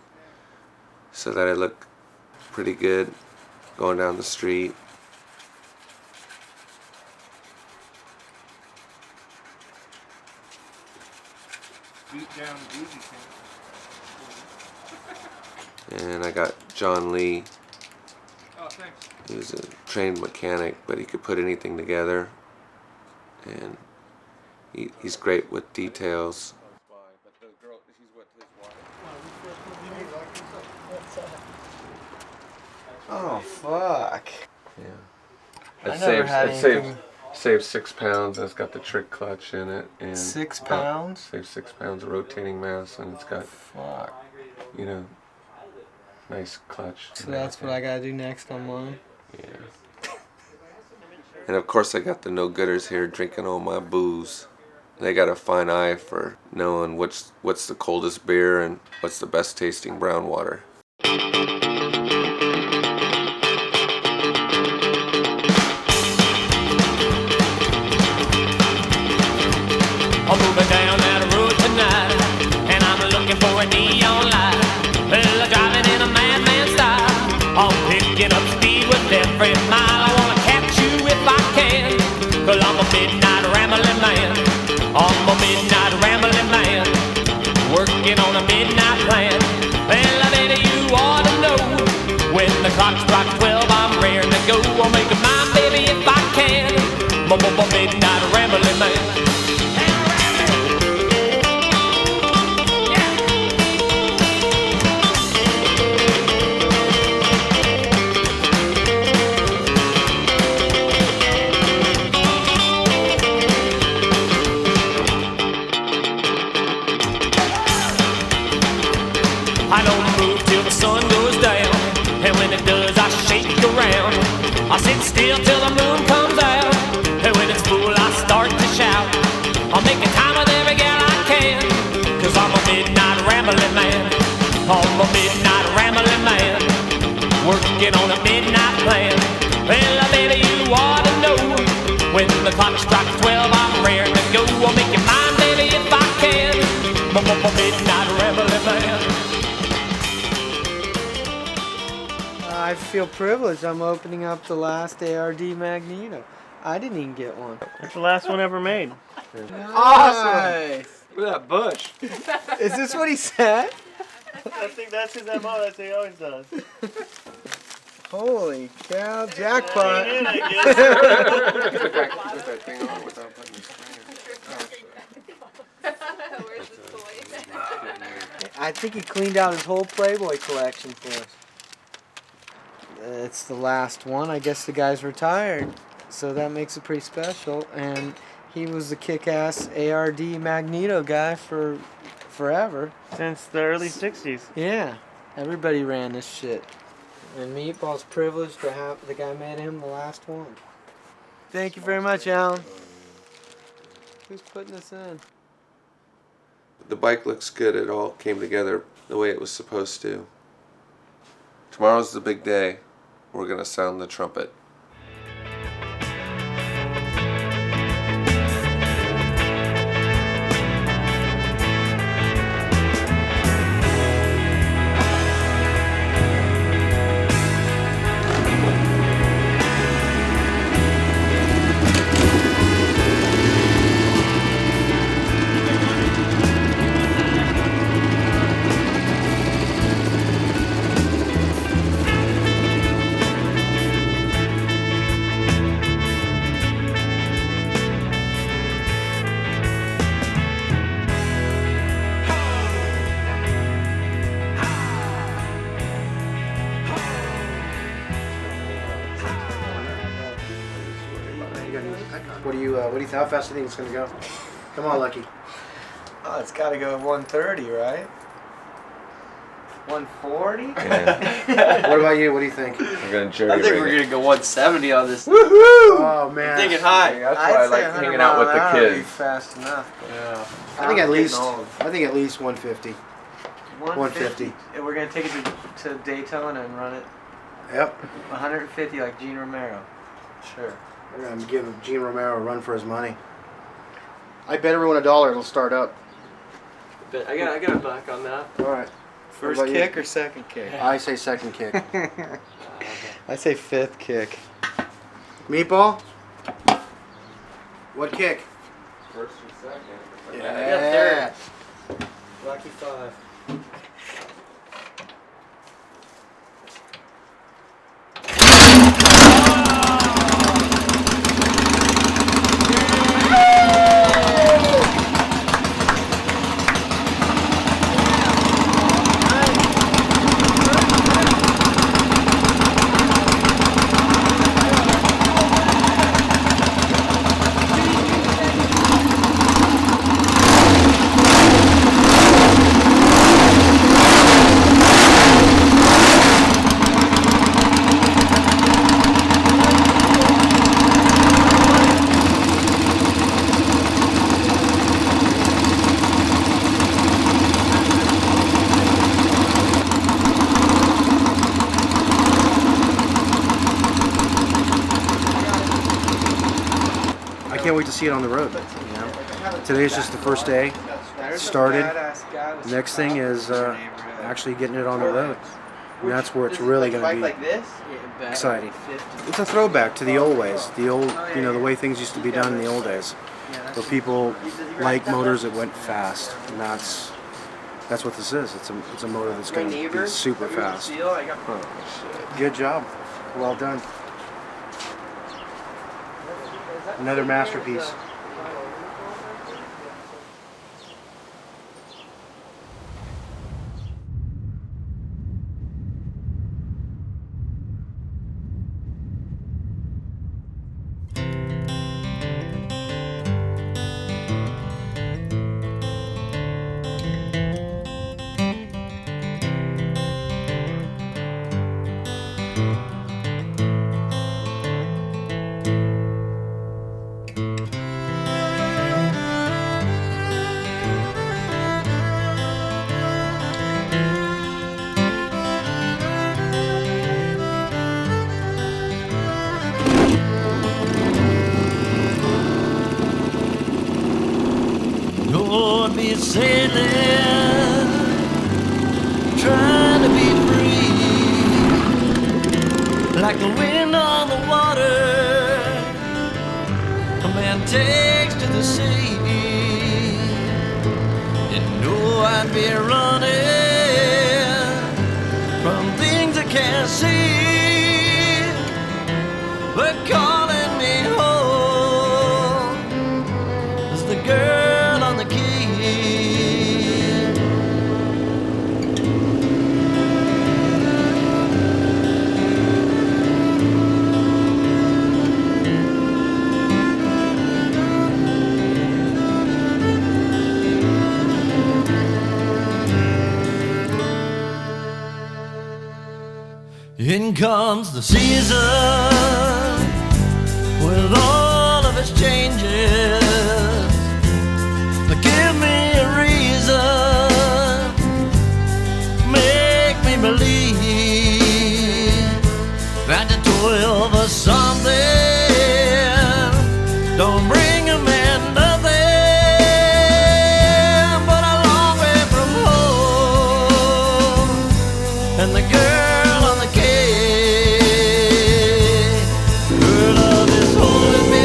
so that I look pretty good going down the street. And I got John Lee, who's a trained mechanic, but he could put anything together, and he's great with details. Oh, fuck. Yeah. I never had anything. Saved 6 pounds, and it's got the trick clutch in it. And 6 pounds? Saved 6 pounds of rotating mass, and it's got, fuck, you know, nice clutch. So that's what I gotta do next on mine? Yeah. And of course I got the no-gooders here drinking all my booze. They got a fine eye for knowing what's the coldest beer and what's the best tasting brown water. I'm moving down that road tonight, and I'm looking for a neon light. Well, I'm driving in a madman style. I'm picking up speed with every mile. I wanna catch you if I can, 'cause I'm a midnight rambling man. I'm a midnight rambling man, working on a midnight plan. Well, baby, you ought to know, when the clock strikes 12, I'm raring to go. I'll make it mine, baby, if I can. I'm a midnight rambling man. I don't move till the sun goes down, and when it does I shake around. I sit still till the moon comes out, and when it's full I start to shout. I'm making time with every gal I can, 'cause I'm a midnight rambling man. I'm a midnight rambling man, working on a midnight plan. Well, baby, you ought to know, when the clock strikes 12 I'm raring to go. I'll make you mine, baby, if I can. I'm a midnight rambling man. I feel privileged. I'm opening up the last ARD Magneto. I didn't even get one. It's the last one ever made. Awesome! Look at that bush. Is this what he said? I think that's his MO. That's what he always does. Holy cow, jackpot. I Put that thing on without putting the screen in. Where's the toy? I think he cleaned out his whole Playboy collection for us. It's the last one. I guess the guy's retired, so that makes it pretty special. And he was the kick-ass ARD Magneto guy for forever. Since the early 60s. Yeah, everybody ran this shit. And Meatball's privileged to have the guy made him the last one. Thank you very much, Alan. Who's putting this in? The bike looks good. It all came together the way it was supposed to. Tomorrow's the big day. We're gonna sound the trumpet. What do you how fast do you think it's gonna go? Come on, Lucky. Oh, it's got to go 130, right? 140? Yeah. What about you? What do you think? We're gonna jerry I think rig we're it. gonna go 170 on this. Woohoo! Oh man. I'm thinking high. That's why I like hanging out with the kids. Fast enough. Yeah. I think I'm at least. getting old. I think at least 150. 150. And we're gonna take it to Daytona and run it. Yep. 150 like Gene Romero. Sure. We're gonna give Gene Romero a run for his money. I bet everyone $1 it'll start up. But I got a buck on that. All right. First kick or second kick? I say second kick. I say fifth kick. Meatball? What kick? First and second. Yeah. Lucky 5. can't wait to see it on the road. You know, today's just the first day. It started. The next thing is actually getting it on the road, and that's where it's really going to be exciting. It's a throwback to the old ways, the old, you know, the way things used to be done in the old days, where people like motors that went fast, and that's what this is. It's a motor that's going to be super fast. Good job. Well done. Another masterpiece. Lord, be sailing, trying to be free, like the wind on the water, a man takes to the sea. You know I'd be running from things I can't see, but calling me home is the girl on the key. In comes the season with all of its changes. Give me a reason, make me believe that the toil for something don't bring a man nothing but a long way from home and the girl on the quay. Her love is holding me.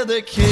The kid.